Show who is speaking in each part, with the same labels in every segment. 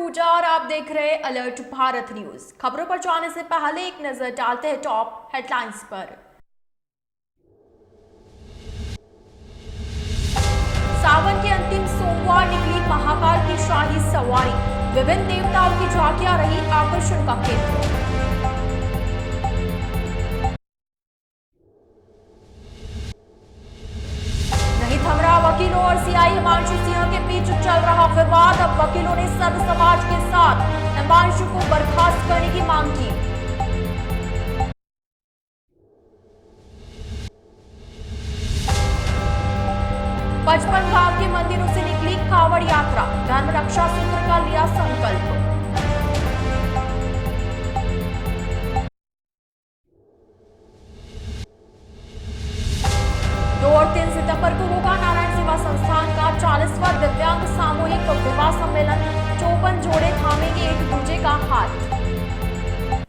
Speaker 1: पूजा और आप देख रहे हैं अलर्ट भारत न्यूज। खबरों पर जाने से पहले एक नजर डालते हैं टॉप हेडलाइंस पर। सावन के अंतिम सोमवार निकली महाकाल की शाही सवारी। विभिन्न देवताओं की झांकियां रही आकर्षण का केंद्र। नहीं थम रहा वकीलों और सीआई हिमांशु सिंह के बीच चल रहा विवाद। अब वकीलों ने सर्व समाज के साथ हिमांशु को बर्खास्त करने की मांग की। पचपन गांव के मंदिरों से निकली कावड़ यात्रा। धर्म रक्षा सूत्र का लिया संकल्प। 2 और 3 सितंबर को होगा नारायण सेवा संस्थान का 40वां दिव्यांग सामूहिक विवाह सम्मेलन। 54 जोड़े थामेंगे एक दूजे का हाथ।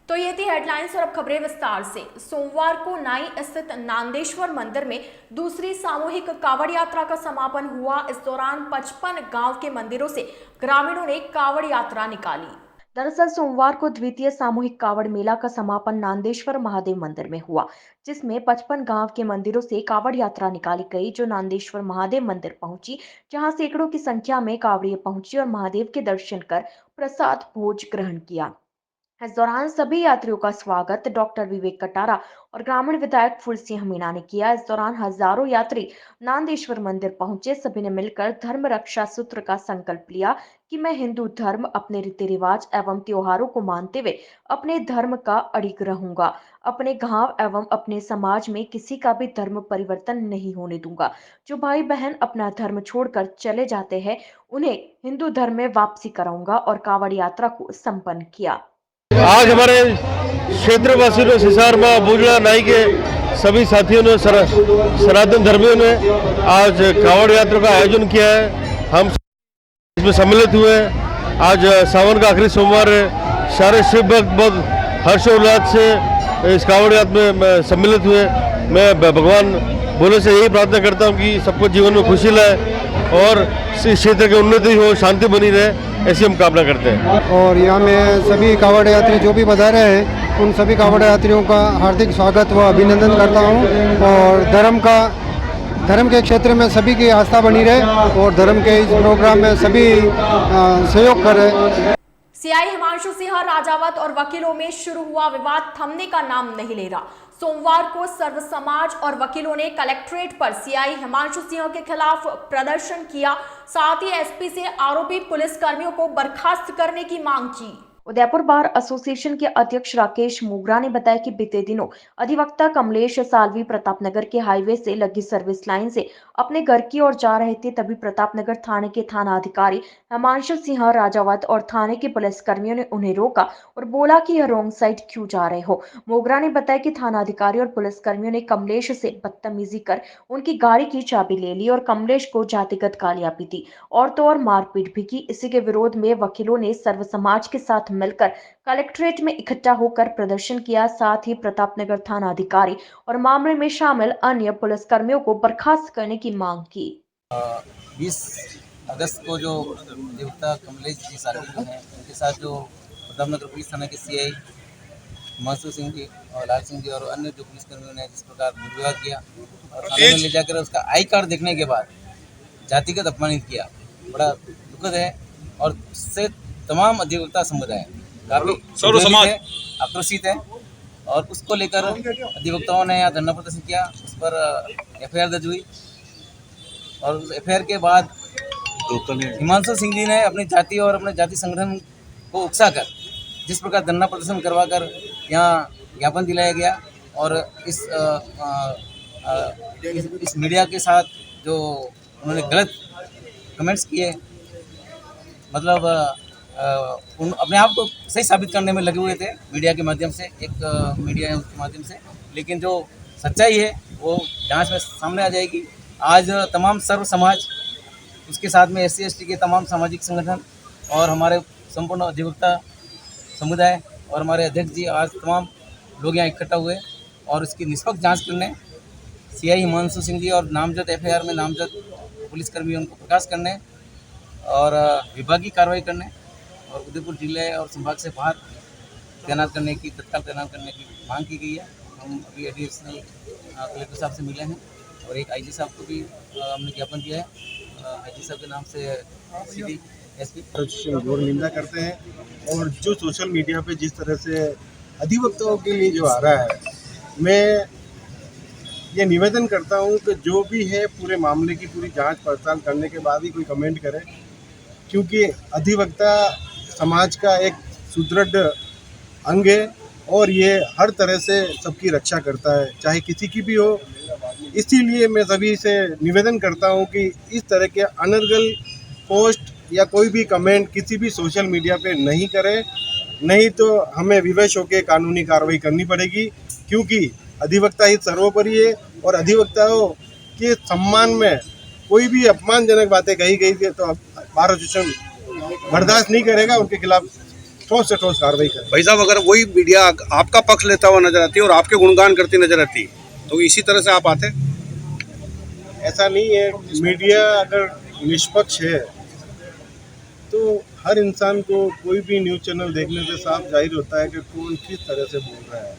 Speaker 1: तो ये थी हेडलाइंस और अब खबरें विस्तार से। सोमवार को नाई स्थित नांदेश्वर मंदिर में दूसरी सामूहिक कावड़ यात्रा का समापन हुआ। इस दौरान 55 गांव के मंदिरों से ग्रामीणों ने कावड़ यात्रा निकाली। दरअसल सोमवार को द्वितीय सामूहिक कावड़ मेला का समापन नांदेश्वर महादेव मंदिर में हुआ, जिसमें 55 गांव के मंदिरों से कावड़ यात्रा निकाली गई, जो नांदेश्वर महादेव मंदिर पहुंची, जहां सैकड़ों की संख्या में कावड़िए पहुंची और महादेव के दर्शन कर प्रसाद भोज ग्रहण किया। इस दौरान सभी यात्रियों का स्वागत डॉक्टर विवेक कटारा और ग्रामीण विधायक फूल सिंह मीणा ने किया। इस दौरान हजारों यात्री नांदेश्वर मंदिर पहुंचे। सभी ने मिलकर धर्म रक्षा सूत्र का संकल्प लिया कि मैं हिंदू धर्म, अपने रीति रिवाज एवं त्योहारों को मानते हुए अपने धर्म का अडिग रहूंगा। अपने गांव एवं अपने समाज में किसी का भी धर्म परिवर्तन नहीं होने दूंगा। जो भाई बहन अपना धर्म छोड़कर चले जाते हैं, उन्हें हिंदू धर्म में वापसी कराऊंगा और कावड़ यात्रा को संपन्न किया।
Speaker 2: आज हमारे क्षेत्रवासियों ने, सिसार माँ, बुजड़ा, नाई के सभी साथियों ने, सनातन धर्मियों ने आज कावड़ यात्रा का आयोजन किया है। हम इसमें सम्मिलित हुए। आज सावन का आखिरी सोमवार है। सारे शिव भक्त बहुत हर्षोल्लास से इस कावड़ यात्रा में सम्मिलित हुए। मैं भगवान भोले से यही प्रार्थना करता हूँ कि सबको जीवन में खुशी लाए और इस क्षेत्र की उन्नति हो, शांति बनी रहे, ऐसी हम कामना करते हैं।
Speaker 3: और यहाँ में सभी कावड़ यात्री जो भी पधारे हैं, उन सभी कावड़ यात्रियों का हार्दिक स्वागत व अभिनंदन करता हूँ। और धर्म के क्षेत्र में सभी की आस्था बनी रहे और धर्म के इस प्रोग्राम में सभी सहयोग करें।
Speaker 1: सीआई हिमांशु सिंह राजावत और वकीलों में शुरू हुआ विवाद थमने का नाम नहीं ले रहा। सोमवार को सर्व समाज और वकीलों ने कलेक्ट्रेट पर सीआई हिमांशु सिंह के खिलाफ प्रदर्शन किया। साथ ही एसपी से आरोपी पुलिसकर्मियों को बर्खास्त करने की मांग की। उदयपुर बार एसोसिएशन के अध्यक्ष राकेश मोगरा ने बताया कि बीते दिनों अधिवक्ता कमलेश साल्वी प्रतापनगर के हाईवे से लगी सर्विस लाइन से अपने घर की ओर जा रहे थे, तभी प्रतापनगर थाने के थाना अधिकारी हिमांशु सिंह राजावत और थाने के पुलिसकर्मियों ने उन्हें रोका और बोला कि यह रॉन्ग साइड क्यों जा रहे हो। मोगरा ने बताया कि थाना अधिकारी और पुलिसकर्मियों ने कमलेश से बदतमीजी कर उनकी गाड़ी की चाबी ले ली और कमलेश को जातिगत गालियां भी दी और तो और मारपीट भी की। इसी के विरोध में वकीलों ने सर्व समाज के साथ मिलकर कलेक्ट्रेट में इकट्ठा होकर प्रदर्शन किया। साथ ही प्रतापनगर थाना अधिकारी और मामले में शामिल अन्य पुलिसकर्मियों को बर्खास्त करने की मांग की।
Speaker 4: 20 अगस्त को जो देवता कमलेश जी साथी जो हैं, उनके साथ जो प्रतापनगर पुलिस थाना के सीआई हिमांशु सिंह जी और लाल सिंह जी और अन्य जो पुलिसकर्मियों ने जिस प्रकार दुर्व्यवहार किया और थाने में ले जाकर उसका आई कार्ड देखने के बाद जातिगत अपमानित किया, बड़ा दुखद है। और उससे तमाम अधिवक्ता समुदाय काफी आक्रोशित है और उसको लेकर अधिवक्ताओं ने यहाँ धरना प्रदर्शन किया। उस पर एफआईआर दर्ज हुई और उस एफआईआर के बाद हिमांशु सिंह जी ने अपनी जाति और अपने जाति संगठन को उकसाकर जिस प्रकार धरना प्रदर्शन करवाकर यहाँ ज्ञापन दिलाया गया और इस मीडिया के साथ जो उन्होंने गलत कमेंट्स किए, मतलब अपने आप को सही साबित करने में लगे हुए थे मीडिया के माध्यम से, एक मीडिया है उसके माध्यम से, लेकिन जो सच्चाई है वो जांच में सामने आ जाएगी। आज तमाम सर्व समाज, उसके साथ में SC ST के तमाम सामाजिक संगठन और हमारे संपूर्ण अधिवक्ता समुदाय और हमारे अध्यक्ष जी, आज तमाम लोग यहाँ इकट्ठा हुए और इसकी निष्पक्ष जांच करने सीआई हिमांशु सिंह जी और नामजद एफआईआर में नामजद पुलिसकर्मियों को प्रकाश करने और विभागीय कार्रवाई करने और उदयपुर जिले और संभाग से बाहर तैनात करने की, तत्काल तैनात करने की मांग की गई है। हम अभी एडिशनल कलेक्टर साहब से मिले हैं और एक आईजी साहब को भी हमने ज्ञापन दिया है। आईजी साहब के नाम से सिटी एसपी
Speaker 5: घोर निंदा करते हैं। और जो सोशल मीडिया पे जिस तरह से अधिवक्ताओं के लिए जो आ रहा है, मैं ये निवेदन करता हूँ कि जो भी है पूरे मामले की पूरी जांच पड़ताल करने के बाद ही कोई कमेंट करे, क्योंकि अधिवक्ता समाज का एक सुदृढ़ अंग है और ये हर तरह से सबकी रक्षा करता है, चाहे किसी की भी हो। इसीलिए मैं सभी से निवेदन करता हूँ कि इस तरह के अनर्गल पोस्ट या कोई भी कमेंट किसी भी सोशल मीडिया पे नहीं करें, नहीं तो हमें विवश होकर कानूनी कार्रवाई करनी पड़ेगी, क्योंकि अधिवक्ता ही सर्वोपरि है और अधिवक्ताओं के सम्मान में कोई भी अपमानजनक बातें कही गई थी तो बार एसोसिएशन बर्दाश्त नहीं करेगा, उनके खिलाफ ठोस से ठोस कार्रवाई करेगा।
Speaker 6: भाई साहब, अगर वही मीडिया आपका पक्ष लेता हुआ नजर आती है और आपके गुणगान करती नजर आती तो इसी तरह से आप आते?
Speaker 5: ऐसा नहीं है। मीडिया अगर निष्पक्ष है तो हर इंसान को कोई भी न्यूज़ चैनल देखने से साफ जाहिर होता है कि कौन किस तरह से बोल रहा है।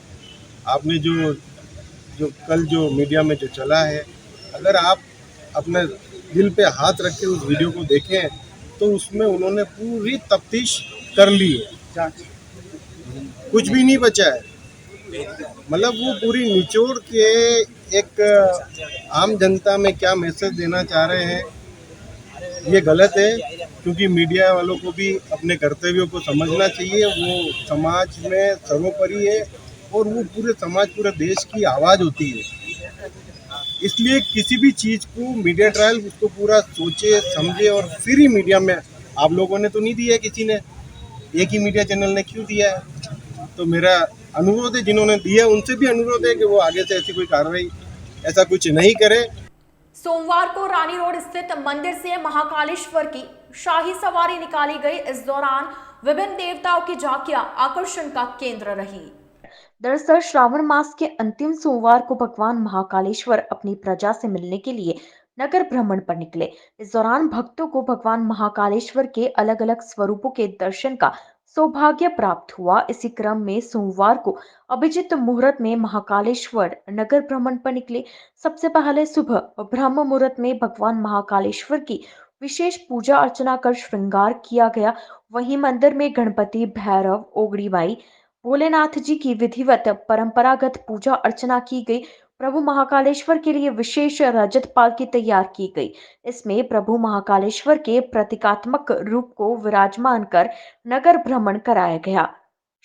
Speaker 5: आपने जो कल जो मीडिया में जो चला है, अगर आप अपने दिल पे हाथ रख के उस वीडियो को देखें तो उसमें उन्होंने पूरी तफ्तीश कर ली है, कुछ भी नहीं बचा है। मतलब वो पूरी निचोड़ के एक आम जनता में क्या मैसेज देना चाह रहे हैं, ये गलत है। क्योंकि मीडिया वालों को भी अपने कर्तव्यों को समझना चाहिए। वो समाज में सर्वोपरि है और वो पूरे समाज, पूरे देश की आवाज़ होती है। इसलिए किसी भी चीज़ को मीडिया ट्रायल उसको पूरा सोचे समझे और फिर ही मीडिया में। आप लोगों ने तो नहीं दिया है, किसी ने, एक ही मीडिया चैनल ने क्यों दिया है? तो मेरा अनुरोध है, जिन्होंने दिया उनसे भी अनुरोध है कि वो आगे से ऐसी कोई कार्रवाई ऐसा कुछ नहीं करे।
Speaker 1: सोमवार को रानी रोड स्थित मंदिर से महाकालेश्वर की शाही सवारी निकाली गई। इस दौरान विभिन्न देवताओं की झांकियां आकर्षण का केंद्र रही। दरअसल श्रावण मास के अंतिम सोमवार को भगवान महाकालेश्वर अपनी प्रजा से मिलने के लिए नगर भ्रमण पर निकले। इस दौरान भक्तों को भगवान महाकालेश्वर के अलग अलग स्वरूपों के दर्शन का सौभाग्य प्राप्त हुआ। इसी क्रम में सोमवार को अभिजित मुहूर्त में महाकालेश्वर नगर भ्रमण पर निकले। सबसे पहले सुबह ब्रह्म मुहूर्त में भगवान महाकालेश्वर की विशेष पूजा अर्चना कर श्रृंगार किया गया। वहीं मंदिर में गणपति, भैरव, ओगड़ी माई, भोलेनाथ जी की विधिवत परंपरागत पूजा अर्चना की गई। प्रभु महाकालेश्वर के लिए विशेष रजत पालकी तैयार की गई। इसमें प्रभु महाकालेश्वर के प्रतीकात्मक रूप को विराजमान कर नगर भ्रमण कराया गया।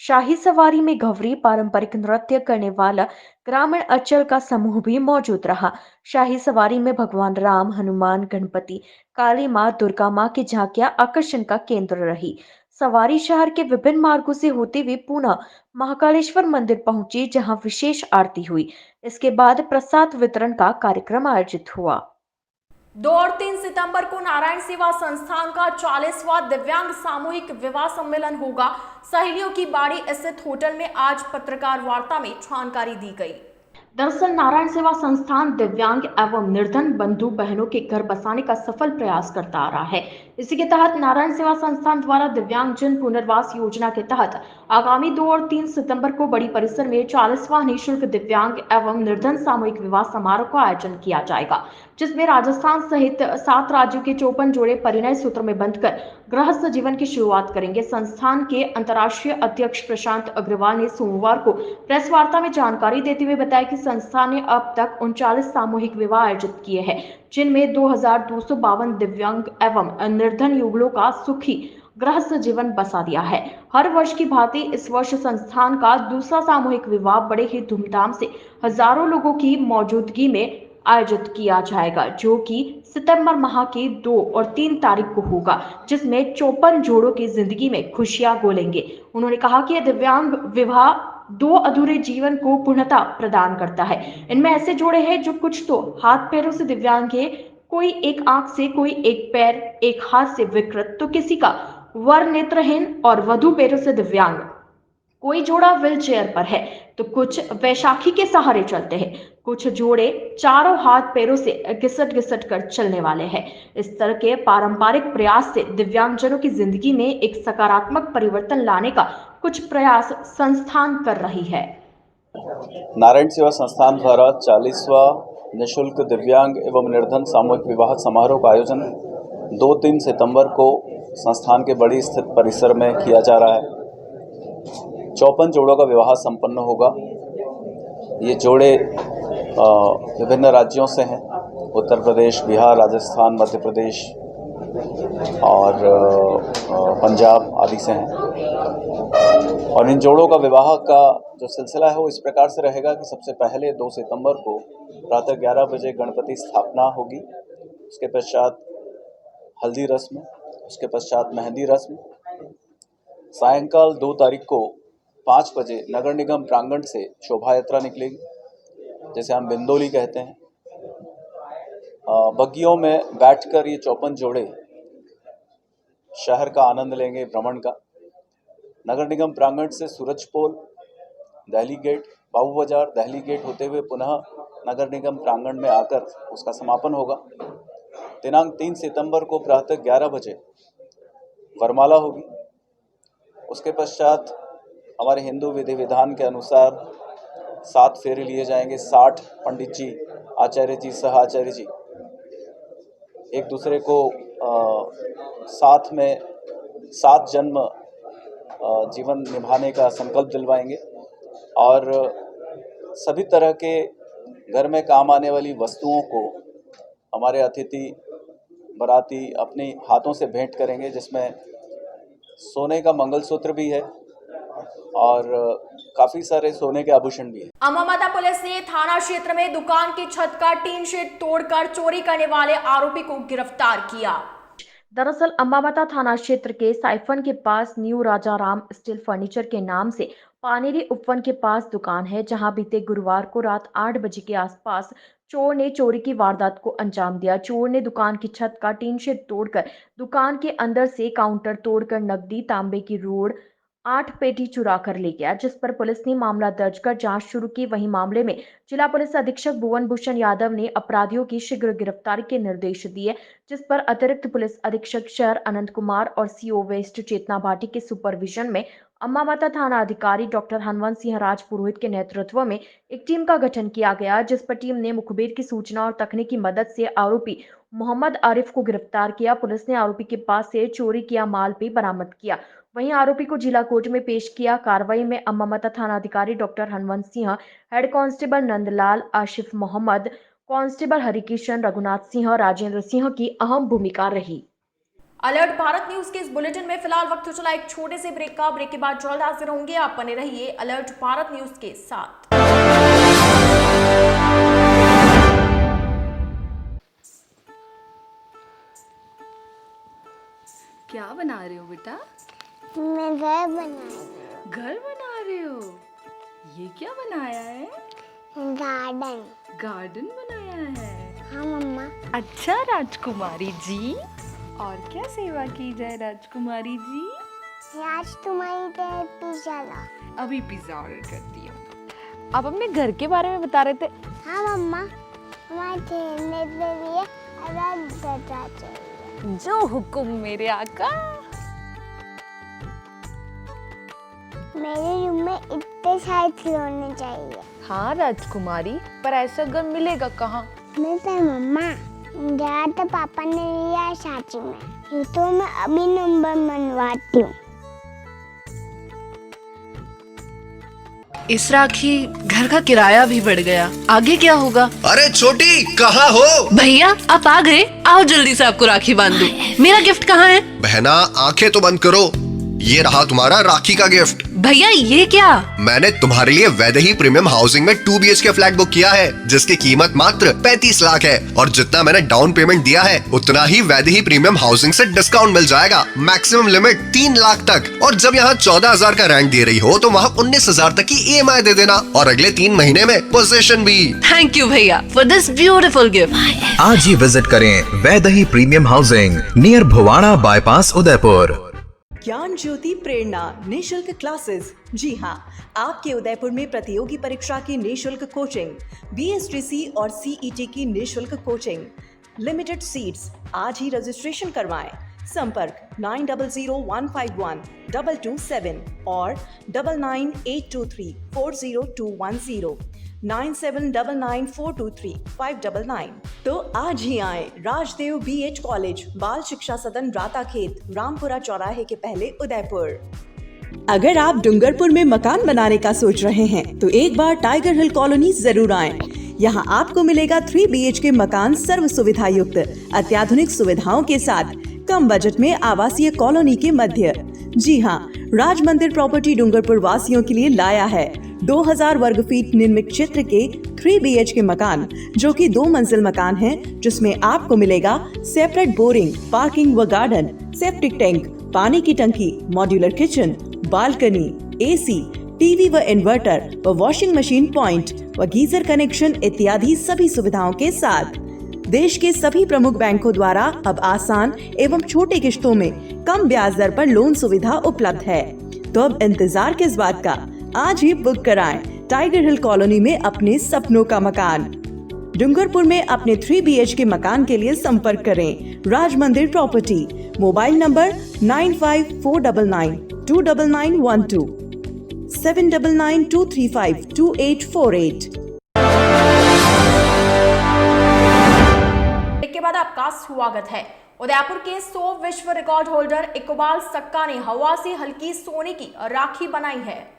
Speaker 1: शाही सवारी में घवरी, पारंपरिक नृत्य करने वाला ग्रामीण अंचल का समूह भी मौजूद रहा। शाही सवारी में भगवान राम, हनुमान, गणपति, काली माँ, दुर्गा माँ की झांकियां आकर्षण का केंद्र रही। सवारी शहर के विभिन्न मार्गों से होते हुए पुनः महाकालेश्वर मंदिर पहुंची, जहां विशेष आरती हुई। इसके बाद प्रसाद वितरण का कार्यक्रम आयोजित हुआ। 2 और 3 सितंबर को नारायण सेवा संस्थान का 40वां दिव्यांग सामूहिक विवाह सम्मेलन होगा। सहेलियों की बाड़ी स्थित होटल में आज पत्रकार वार्ता में जानकारी दी गई। दरअसल नारायण सेवा संस्थान दिव्यांग एवं निर्धन बंधु बहनों के घर बसाने का सफल प्रयास करता आ रहा है। इसी के तहत नारायण सेवा संस्थान द्वारा दिव्यांगजन पुनर्वास योजना के तहत आगामी 2 और 3 सितंबर को बड़ी परिसर में 40वां निःशुल्क दिव्यांग एवं निर्धन सामूहिक विवाह समारोह का आयोजन किया जाएगा, जिसमें राजस्थान सहित 7 राज्यों के 54 जोड़े परिणय सूत्र में बंधकर गृहस्थ जीवन की शुरुआत करेंगे। संस्थान के अंतर्राष्ट्रीय अध्यक्ष प्रशांत अग्रवाल ने सोमवार को प्रेस वार्ता में जानकारी देते हुए बताया कि संस्था ने अब तक 39 सामूहिक विवाह आयोजित किए हैं, जिनमें 2252 दिव्यांग एवं निर्धन युगलों का सुखी गृहस्थ जीवन बसा दिया है। हर वर्ष की भांति इस वर्ष संस्थान का दूसरा सामूहिक विवाह बड़े ही धूमधाम से हजारों लोगों की मौजूदगी में आयोजित किया जाएगा, जो कि सितंबर माह की 2 और 3 तारीख को होगा, जिसमें 54 जोड़ों की जिंदगी में खुशियां घोलेंगे। उन्होंने कहा कि यह दिव्यांग विवाह 2 अधूरे जीवन को पूर्णता प्रदान करता है। इनमें ऐसे जोड़े हैं जो कुछ तो हाथ पैरों से दिव्यांग है, कोई एक आंख से, कोई एक पैर, एक हाथ से विकृत, तो किसी का वर नेत्रहीन और वधु पैरों से दिव्यांग। कोई जोड़ा व्हील चेयर पर है तो कुछ वैशाखी के सहारे चलते हैं। कुछ जोड़े चारों हाथ पैरों से घिसट घिसट कर चलने वाले हैं। इस तरह के पारंपरिक प्रयास से दिव्यांगजनों की जिंदगी में एक सकारात्मक परिवर्तन लाने का कुछ प्रयास संस्थान कर रही है।
Speaker 7: नारायण सेवा संस्थान द्वारा 40वां निःशुल्क दिव्यांग एवं निर्धन सामूहिक विवाह समारोह का आयोजन 2-3 सितंबर को संस्थान के बड़ी स्थित परिसर में किया जा रहा है। 54 जोड़ों का विवाह संपन्न होगा। ये जोड़े विभिन्न राज्यों से हैं, उत्तर प्रदेश, बिहार, राजस्थान, मध्य प्रदेश और पंजाब आदि से हैं। और इन जोड़ों का विवाह का जो सिलसिला है वो इस प्रकार से रहेगा कि सबसे पहले 2 सितंबर को प्रातः 11 बजे गणपति स्थापना होगी। उसके पश्चात हल्दी रस्म, उसके पश्चात मेहंदी रस्म। सायंकाल 2 तारीख को 5 बजे नगर निगम प्रांगण से शोभा यात्रा निकलेगी, जैसे हम बिंदोली कहते हैं। बग्गियों में बैठकर ये 54 जोड़े शहर का आनंद लेंगे, भ्रमण का। नगर निगम प्रांगण से सूरजपोल, दिल्ली गेट, बाबू बाजार, दिल्ली गेट होते हुए पुनः नगर निगम प्रांगण में आकर उसका समापन होगा। दिनांक 3 सितंबर को प्रातः 11 बजे वरमाला होगी। उसके पश्चात हमारे हिंदू विधि विधान के अनुसार 7 फेरे लिए जाएंगे। 60 पंडित जी, आचार्य जी, सह आचार्य जी एक दूसरे को साथ में 7 जन्म जीवन निभाने का संकल्प दिलवाएंगे और सभी तरह के घर में काम आने वाली वस्तुओं को हमारे अतिथि बाराती अपने हाथों से भेंट करेंगे, जिसमें सोने का मंगलसूत्र भी है और काफी सारे सोने के आभूषण भी है।
Speaker 1: अम्बामाता पुलिस ने थाना क्षेत्र में दुकान की छत का टीन शेड तोड़कर चोरी करने वाले आरोपी को गिरफ्तार किया। दरअसल अम्बामाता थाना क्षेत्र के साइफन के पास न्यू राजा राम स्टील फर्नीचर के नाम से पानेरी उपवन के पास दुकान है, जहां बीते गुरुवार को रात 8 बजे के आसपास चोर ने चोरी की वारदात को अंजाम दिया। चोर ने दुकान की छत का टीन शेड तोड़कर दुकान के अंदर से काउंटर तोड़कर नकदी, तांबे की रोड, 8 पेटी चुरा कर ले गया, जिस पर पुलिस ने मामला दर्ज कर जांच शुरू की। वहीं मामले में जिला पुलिस अधीक्षक भुवन भूषण यादव ने अपराधियों की शीघ्र गिरफ्तारी के निर्देश दिए, जिस पर अतिरिक्त पुलिस अधीक्षक शहर अनंत कुमार और सीओ वेस्ट चेतना भाटी के सुपरविजन में अम्बामाता थाना अधिकारी डॉक्टर हनवंत सिंह राज पुरोहित के नेतृत्व में एक टीम का गठन किया गया, जिस पर टीम ने मुखबिर की सूचना और तकनीकी मदद से आरोपी मोहम्मद आरिफ को गिरफ्तार किया। पुलिस ने आरोपी के पास से चोरी किया माल भी बरामद किया। वहीं आरोपी को जिला कोर्ट में पेश किया। कार्रवाई में अम्बामाता थाना अधिकारी doctor Hanwant Singh, head constable Nandlal, Ashif Mohammad, constable Harikishan, Raghunath Singh, Rajendra Singh की अहम भूमिका रही। अलर्ट भारत न्यूज के इस बुलेटिन में फिलहाल वक्त हो चला एक छोटे से ब्रेक का। ब्रेक के बाद जल्द हाजिर होंगे। आप बने रहिए अलर्ट भारत न्यूज के साथ।
Speaker 8: क्या बना रहे हो बेटा?
Speaker 9: मैं घर बना रही हूँ।
Speaker 8: घर बना रहे हो? ये क्या बनाया है?
Speaker 9: गार्डन।
Speaker 8: गार्डन बनाया है?
Speaker 9: हाँ मम्मा।
Speaker 8: अच्छा राजकुमारी जी, और क्या सेवा की जाए राजकुमारी जी?
Speaker 9: आज तुम्हारी तरह पिज्जा ला।
Speaker 8: अभी पिज्जा ऑर्डर करती हूँ। आप अपने घर के बारे में बता रहे थे।
Speaker 9: हाँ मम्मा, हमारे खेलने के लिए अलग जगह चाहिए।
Speaker 8: जो हुक्म मेरे आका।
Speaker 9: मेरे रूम में इतने सारे खिलौने चाहिए।
Speaker 8: हाँ राजकुमारी, पर ऐसा घर मिलेगा कहाँ?
Speaker 9: मिलता है मम्मा, जहाँ तो पापा ने लिया है सांची में। ये तो मैं अभी नंबर मनवाती हूँ।
Speaker 10: इस राखी घर का किराया भी बढ़ गया, आगे क्या होगा?
Speaker 11: अरे छोटी, कहाँ हो?
Speaker 10: भैया आप आ गए, आओ जल्दी से आपको राखी बांध दूं। मेरा गिफ्ट कहाँ है?
Speaker 11: बहना आंखें तो बंद करो, ये रहा तुम्हारा राखी का गिफ्ट।
Speaker 10: भैया ये क्या?
Speaker 11: मैंने तुम्हारे लिए वैदेही प्रीमियम हाउसिंग में 2 BHK फ्लैट बुक किया है, जिसकी कीमत मात्र 35 लाख है और जितना मैंने डाउन पेमेंट दिया है उतना ही वैदेही प्रीमियम हाउसिंग से डिस्काउंट मिल जाएगा। मैक्सिमम लिमिट 3 लाख तक। और जब यहाँ 14,000 का रेंट दे रही हो तो वहाँ 19,000 तक की EMI दे देना और अगले 3 महीने में पोजीशन भी।
Speaker 10: थैंक यू भैया फॉर दिस ब्यूटीफुल गिफ्ट।
Speaker 12: आज ही विजिट करें Vaidehi premium housing near Bhuwada bypass Udaipur. Gyan Jyoti प्रेरणा निःशुल्क क्लासेस। जी हाँ, आपके उदयपुर में प्रतियोगी परीक्षा की निःशुल्क कोचिंग, BSTC और CET की निःशुल्क कोचिंग, लिमिटेड सीट्स। आज ही रजिस्ट्रेशन करवाएं। संपर्क 9001512227 और 9982340210, 9799423599। तो आज ही आए राजदेव BH कॉलेज, बाल शिक्षा सदन, राता खेत, रामपुरा चौराहे के पहले, उदयपुर। अगर आप डूंगरपुर में मकान बनाने का सोच रहे हैं तो एक बार टाइगर हिल कॉलोनी जरूर आएं। यहाँ आपको मिलेगा 3 BHK मकान सर्व सुविधा युक्त, अत्याधुनिक सुविधाओं के साथ, कम बजट में आवासीय कॉलोनी के मध्य। जी हाँ, राज मंदिर प्रॉपर्टी डूंगरपुर वासियों के लिए लाया है 2000 वर्ग फीट निर्मित क्षेत्र के 3 BHK मकान, जो कि 2 मंजिल मकान है, जिसमें आपको मिलेगा सेपरेट बोरिंग, पार्किंग व गार्डन, सेप्टिक टैंक, पानी की टंकी, modular kitchen, balcony, AC, TV व इन्वर्टर व वॉशिंग मशीन पॉइंट व गीजर कनेक्शन इत्यादि सभी सुविधाओं के साथ। देश के सभी प्रमुख बैंकों द्वारा अब आसान एवं छोटे किश्तों में कम ब्याज दर पर लोन सुविधा उपलब्ध है। तो अब इंतजार किस बात का, आज ही बुक कराएं टाइगर हिल कॉलोनी में अपने सपनों का मकान। डूंगरपुर में अपने 3 BHK मकान के लिए संपर्क करें राज मंदिर प्रॉपर्टी। Mobile number 9549929912, 7992352848।
Speaker 1: के बाद आपका स्वागत है। उदयपुर के 100 विश्व रिकॉर्ड होल्डर इकबाल सक्का ने हवा से हल्की सोने की राखी बनाई है।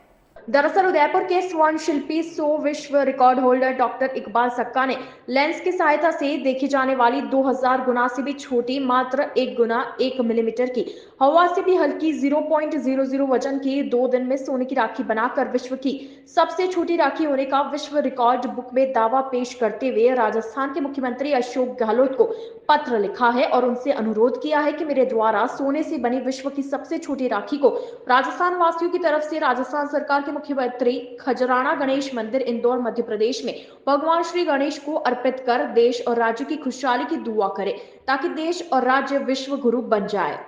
Speaker 1: दरअसल उदयपुर के स्वर्ण शिल्पी 100 विश्व रिकॉर्ड होल्डर डॉक्टर इकबाल सक्का ने लेंस की सहायता से देखी जाने वाली 2000 गुना से भी छोटी, मात्र 1 गुना 1 मिलीमीटर की, हवा से भी हल्की 0.00 वजन की 2 दिन में सोने की राखी बनाकर विश्व की सबसे छोटी राखी होने का विश्व रिकॉर्ड बुक में दावा पेश करते हुए राजस्थान के मुख्यमंत्री अशोक गहलोत को पत्र लिखा है और उनसे अनुरोध किया है कि मेरे द्वारा सोने से बनी विश्व की सबसे छोटी राखी को राजस्थान वासियों की तरफ से राजस्थान सरकार के मुख्यमंत्री खजराना गणेश मंदिर, इंदौर, मध्य प्रदेश में भगवान श्री गणेश को अर्पित कर देश और राज्य की खुशहाली की दुआ करें, ताकि देश और राज्य विश्व गुरु बन जाए।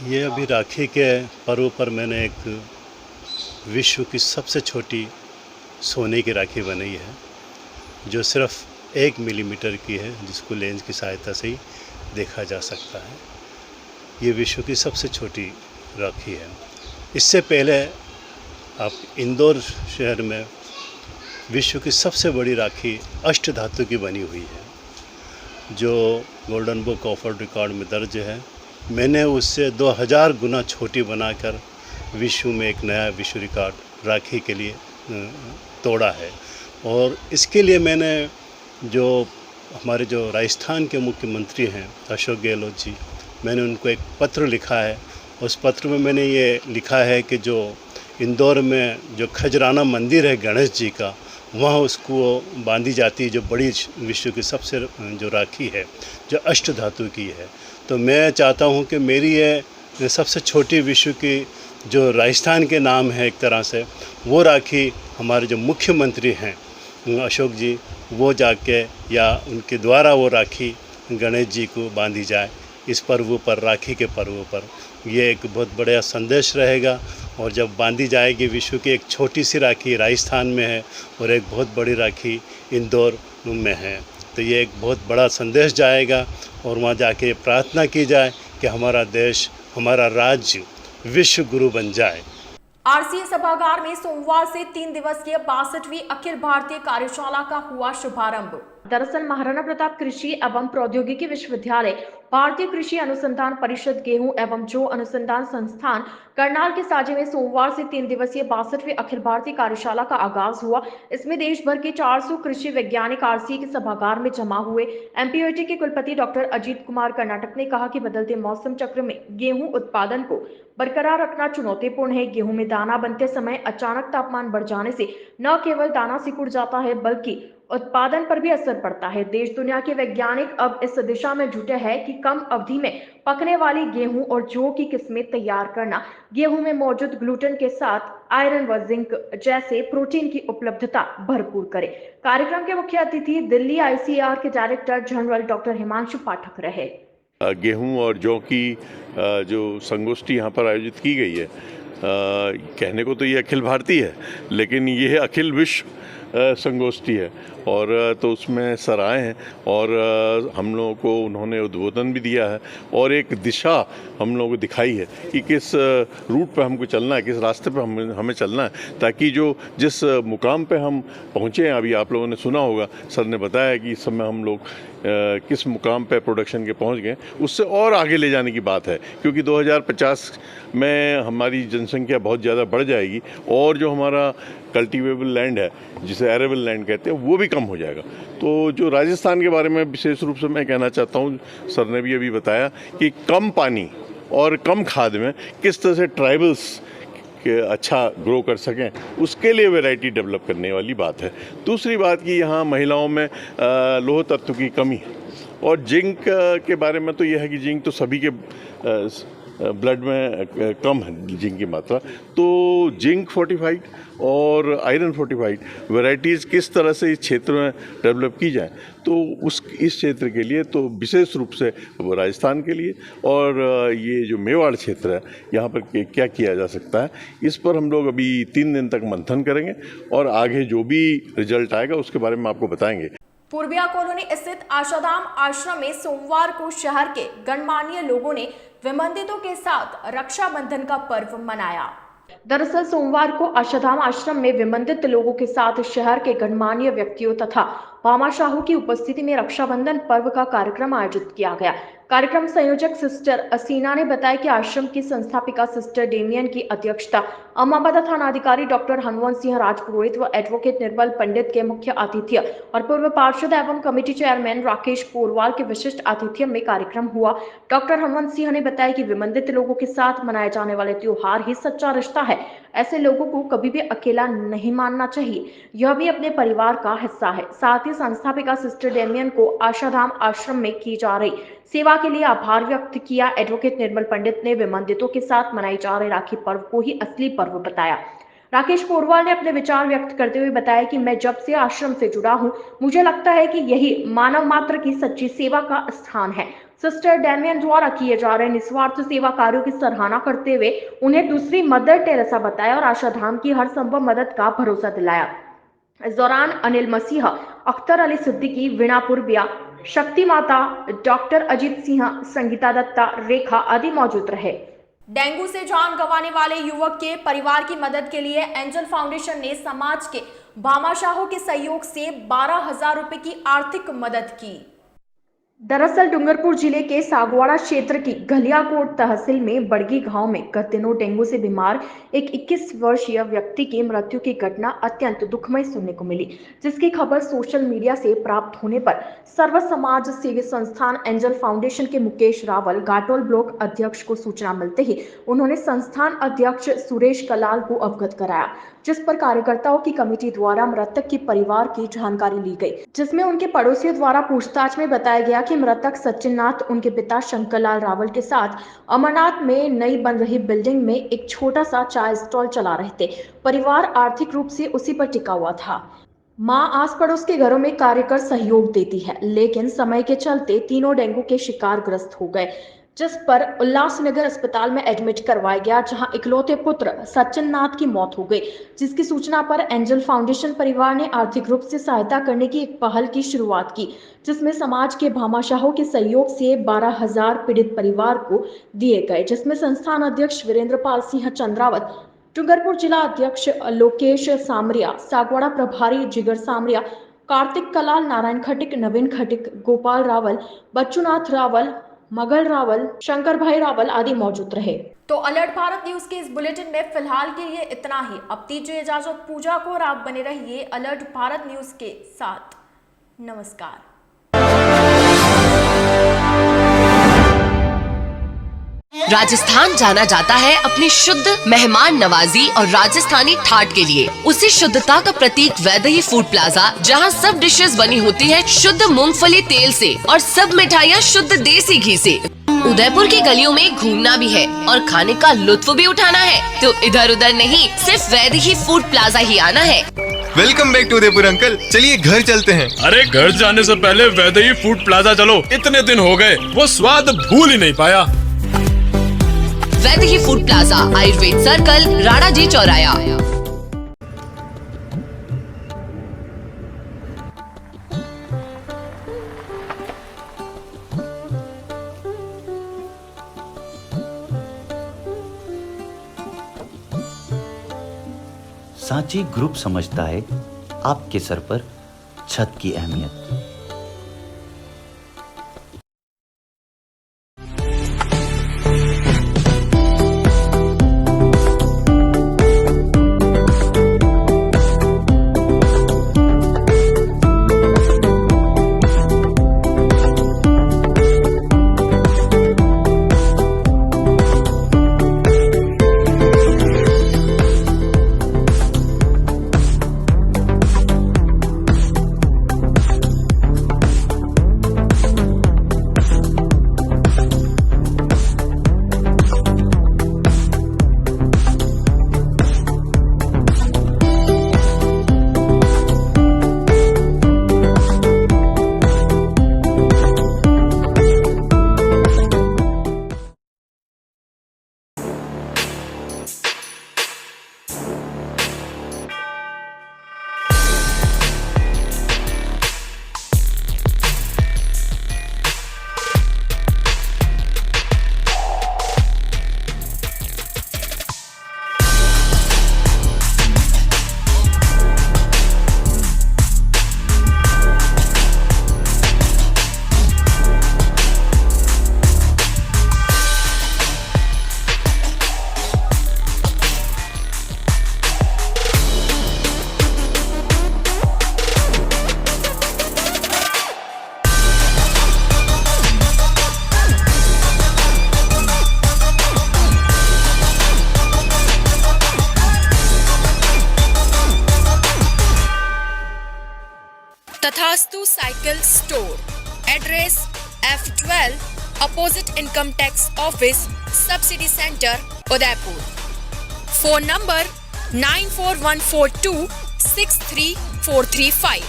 Speaker 13: ये अभी राखी के पर्व पर मैंने एक विश्व की सबसे छोटी सोने की राखी बनाई है, जो सिर्फ 1 मिलीमीटर की है, जिसको लेंस की सहायता से ही देखा जा सकता है। ये विश्व की सबसे छोटी राखी है। इससे पहले आप इंदौर शहर में विश्व की सबसे बड़ी राखी अष्ट धातु की बनी हुई है, जो golden book of world record में दर्ज है। मैंने उससे 2000 गुना छोटी बनाकर विश्व में एक नया विश्व रिकॉर्ड राखी के लिए तोड़ा है। और इसके लिए मैंने जो हमारे जो राजस्थान के मुख्यमंत्री हैं अशोक गहलोत जी, मैंने उनको एक पत्र लिखा है। उस पत्र में मैंने ये लिखा है कि जो इंदौर में जो खजराना मंदिर है गणेश जी का, वहाँ उसको बांधी जाती है जो बड़ी विश्व की सबसे जो राखी है, जो अष्ट धातु की है। तो मैं चाहता हूँ कि मेरी ये सबसे छोटी विश्व की जो राजस्थान के नाम है एक तरह से, वो राखी हमारे जो मुख्यमंत्री हैं अशोक जी, वो जाके या उनके द्वारा वो राखी गणेश जी को बांधी जाए इस पर्व पर, राखी के पर्व पर। ये एक बहुत बड़ा संदेश रहेगा। और जब बांधी जाएगी, विश्व की एक छोटी सी राखी राजस्थान में है और एक बहुत बड़ी राखी इंदौर में है, तो ये एक बहुत बड़ा संदेश जाएगा। और वहाँ जाके प्रार्थना की जाए कि हमारा देश, हमारा राज्य विश्व गुरु बन जाए।
Speaker 1: RCA सभागार में सोमवार से 3 दिवसीय 62वीं अखिल भारतीय कार्यशाला का हुआ शुभारंभ। दरअसल महाराणा प्रताप कृषि एवं प्रौद्योगिकी विश्वविद्यालय, भारतीय कृषि अनुसंधान परिषद, गेहूं एवं जौ अनुसंधान संस्थान करनाल के साझे में सोमवार से 3 दिवसीय 62वीं अखिल भारतीय कार्यशाला का आगाज हुआ। इसमें देश भर के 400 कृषि वैज्ञानिक RCA के सभागार में जमा हुए। MPOIT के कुलपति डॉक्टर अजीत कुमार कर्नाटक ने कहा कि बदलते मौसम चक्र में गेहूं उत्पादन को बरकरार रखना चुनौतीपूर्ण है। गेहूं में दाना बनते समय अचानक तापमान बढ़ जाने से न केवल दाना सिकुड़ जाता है, बल्कि उत्पादन पर भी असर पड़ता है। देश दुनिया के वैज्ञानिक अब इस दिशा में जुटे हैं कि कम अवधि में पकने वाली गेहूं और जौ की किस्में तैयार करना, गेहूं में मौजूद ग्लूटेन के साथ आयरन व जिंक जैसे प्रोटीन की उपलब्धता भरपूर करे। कार्यक्रम के मुख्य अतिथि दिल्ली ICAR के डायरेक्टर जनरल डॉक्टर हिमांशु पाठक रहे।
Speaker 14: गेहूं और जौ की जो संगोष्ठी यहाँ पर आयोजित की गई है, कहने को तो ये अखिल भारतीय है, लेकिन ये अखिल विश्व संगोष्ठी है और तो उसमें सर आए हैं और हम लोगों को उन्होंने उद्बोधन भी दिया है और एक दिशा हम लोगों को दिखाई है कि किस रूट पे हमको चलना है, किस रास्ते पे हमें चलना है, ताकि जिस मुकाम पे हम पहुँचे हैं, अभी आप लोगों ने सुना होगा, सर ने बताया कि इस समय हम लोग किस मुकाम पे प्रोडक्शन के पहुँच गए, उससे और आगे ले जाने की बात है, क्योंकि 2050 में हमारी जनसंख्या बहुत ज़्यादा बढ़ जाएगी और जो हमारा कल्टीवेबल लैंड है, जिसे एरेबल लैंड कहते हैं, वो भी कम हो जाएगा। तो जो राजस्थान के बारे में विशेष रूप से मैं कहना चाहता हूँ, सर ने भी अभी बताया कि कम पानी और कम खाद में किस तरह से ट्राइबल्स के अच्छा ग्रो कर सकें, उसके लिए वैरायटी डेवलप करने वाली बात है। दूसरी बात कि यहाँ महिलाओं में लौह तत्व की कमी है और जिंक के बारे में तो यह है कि जिंक तो सभी के ब्लड में कम है जिंक की मात्रा, तो जिंक फोर्टिफाइड और आयरन फोर्टिफाइड वैरायटीज़ किस तरह से इस क्षेत्र में डेवलप की जाए, तो इस क्षेत्र के लिए तो विशेष रूप से वो राजस्थान के लिए और ये जो मेवाड़ क्षेत्र है, यहाँ पर क्या किया जा सकता है, इस पर हम लोग अभी 3 दिन तक मंथन करेंगे और आगे जो भी रिजल्ट आएगा उसके बारे में आपको बताएंगे।
Speaker 1: पूर्बिया कॉलोनी स्थित आशाधाम आश्रम में सोमवार को शहर के गणमान्य लोगों ने विमंदितों के साथ रक्षाबंधन का पर्व मनाया। दरअसल सोमवार को आशाधाम आश्रम में विमंदित लोगों के साथ शहर के गणमान्य व्यक्तियों तथा भामाशाहों की उपस्थिति में रक्षाबंधन पर्व का कार्यक्रम आयोजित किया गया। कार्यक्रम संयोजक सिस्टर असीना ने बताया कि आश्रम की संस्थापिका सिस्टर डेमियन की अध्यक्षता अम्बाबादा थानाधिकारी डॉक्टर हनुवंत सिंह राजपुरोहित व एडवोकेट निर्मल पंडित के मुख्य आतिथ्य और पूर्व पार्षद एवं कमेटी चेयरमैन राकेश पोरवाल के विशिष्ट आतिथ्य में कार्यक्रम हुआ। डॉक्टर हनुवंत सिंह ने बताया कि विमंदित लोगों के साथ मनाए जाने वाले त्योहार ही सच्चा रिश्ता है। ऐसे लोगों को कभी भी अकेला नहीं मानना चाहिए, यह भी अपने परिवार का हिस्सा है। साथ ही संस्थापिका सिस्टर डेमियन को आशाधाम आश्रम में की जा रही सेवा के लिए आभार व्यक्त किया। एडवोकेट निर्मल पंडित ने विमंदितों के साथ मनाई जा रहे राखी पर्व को ही असली पर्व बताया। राकेश पोरवाल ने अपने विचार व्यक्त करते हुए बताया कि मैं जब से आश्रम से जुड़ा हूं, मुझे लगता है कि यही मानव मात्र की सच्ची सेवा का स्थान है। सिस्टर डेमियन द्वारा किए जा रहे निस्वार्थ सेवा कार्यों की सराहना करते हुए उन्हें दूसरी मदर टेरेसा बताया और आशाधाम की हर संभव मदद का भरोसा दिलाया। इस दौरान अनिल मसीह, अख्तर अली सिद्दीकी, वीणा पूर्बिया, शक्ति माता, डॉक्टर अजीत सिंह, संगीता दत्ता, रेखा आदि मौजूद रहे। डेंगू से जान गंवाने वाले युवक के परिवार की मदद के लिए एंजल फाउंडेशन ने समाज के भामाशाहों के सहयोग से 12,000 रुपए की आर्थिक मदद की। दरअसल डूंगरपुर जिले के सागवाड़ा क्षेत्र की घलियाकोट तहसील में बड़गी गांव में गत दिनों डेंगू से बीमार एक 21 वर्षीय व्यक्ति की मृत्यु की घटना अत्यंत दुखमय सुनने को मिली, जिसकी खबर सोशल मीडिया से प्राप्त होने पर सर्व समाज सेवी संस्थान एंजल फाउंडेशन के मुकेश रावल घाटोल ब्लॉक अध्यक्ष को सूचना मिलते ही उन्होंने संस्थान अध्यक्ष सुरेश कलाल को अवगत कराया, जिस पर कार्यकर्ताओं की कमेटी द्वारा मृतक के परिवार की जानकारी ली गई, जिसमें उनके पड़ोसियों द्वारा पूछताछ में बताया गया कि मृतक सचिन नाथ उनके पिता शंकरलाल रावल के साथ अमरनाथ में नई बन रही बिल्डिंग में एक छोटा सा चाय स्टॉल चला रहे थे। परिवार आर्थिक रूप से उसी पर टिका हुआ था। मां आस पड़ोस के घरों में कार्य कर सहयोग देती है, लेकिन समय के चलते तीनों डेंगू के शिकार ग्रस्त हो गए, जिस पर उल्लासनगर अस्पताल में एडमिट करवाया गया, जहां इकलौते पुत्र सचिन नाथ की मौत हो गई, जिसकी सूचना पर एंजल फाउंडेशन परिवार ने आर्थिक रूप से सहायता करने की एक पहल की शुरुआत की, जिसमें समाज के भामाशाहों के सहयोग से 12,000 पीड़ित परिवार को दिए गए, जिसमें संस्थान अध्यक्ष वीरेंद्र पाल सिंह चंद्रावत, डूंगरपुर जिला अध्यक्ष लोकेश सामरिया, सागवाड़ा प्रभारी जिगर सामरिया, कार्तिक कलाल, नारायण खटिक, नवीन खटिक, गोपाल रावल, बच्चूनाथ रावल, मगल रावल, शंकर भाई रावल आदि मौजूद रहे। तो अलर्ट भारत न्यूज के इस बुलेटिन में फिलहाल के लिए इतना ही। अब दीजिए इजाजत पूजा को और आप बने रहिए अलर्ट भारत न्यूज के साथ। नमस्कार।
Speaker 10: राजस्थान जाना जाता है अपनी शुद्ध मेहमान नवाजी और राजस्थानी ठाट के लिए। उसी शुद्धता का प्रतीक वैदेही फूड प्लाजा, जहां सब डिशेस बनी होती है शुद्ध मूंगफली तेल से और सब मिठाइयाँ शुद्ध देसी घी से। उदयपुर की गलियों में घूमना भी है और खाने का लुत्फ भी उठाना है तो इधर उधर नहीं, सिर्फ वैदेही फूड प्लाजा ही आना है।
Speaker 11: Welcome back to Udaipur uncle. चलिए घर चलते हैं।
Speaker 15: अरे घर जाने से पहले वैदेही फूड प्लाजा चलो, इतने दिन हो गए वो स्वाद भूल ही नहीं पाया।
Speaker 10: Vaidehi food plaza, Ayurved circle, Rana ji चौराया।
Speaker 16: सांची ग्रुप समझता है आपके सर पर छत की अहमियत।
Speaker 1: Tathastu cycle store, address F12 opposite income tax office, subsidy centre, Udaipur. Phone number 9414263435।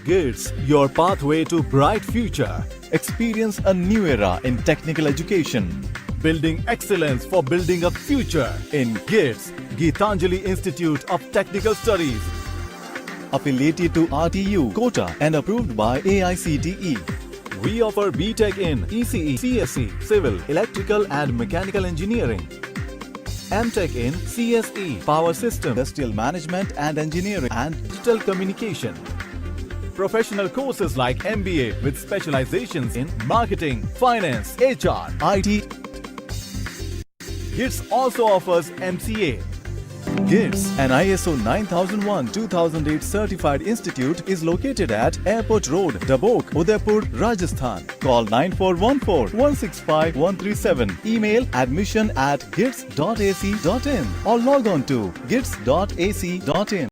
Speaker 17: GITS, your pathway to bright future. Experience a new era in technical education. Building excellence for building a future in GITS, Geetanjali Institute of Technical Studies. Affiliated to RTU, Kota and approved by AICTE. We offer BTech in ECE, CSE, Civil, Electrical and Mechanical Engineering. MTech in CSE, Power System, Industrial Management and Engineering and Digital Communication. Professional courses like MBA with specializations in Marketing, Finance, HR, IT. GITS also offers MCA. GITS, an ISO 9001-2008 certified institute, is located at Airport Road, Dabok, Udaipur, Rajasthan. Call 9414-165-137. Email admission@gits.ac.in or log on to gits.ac.in.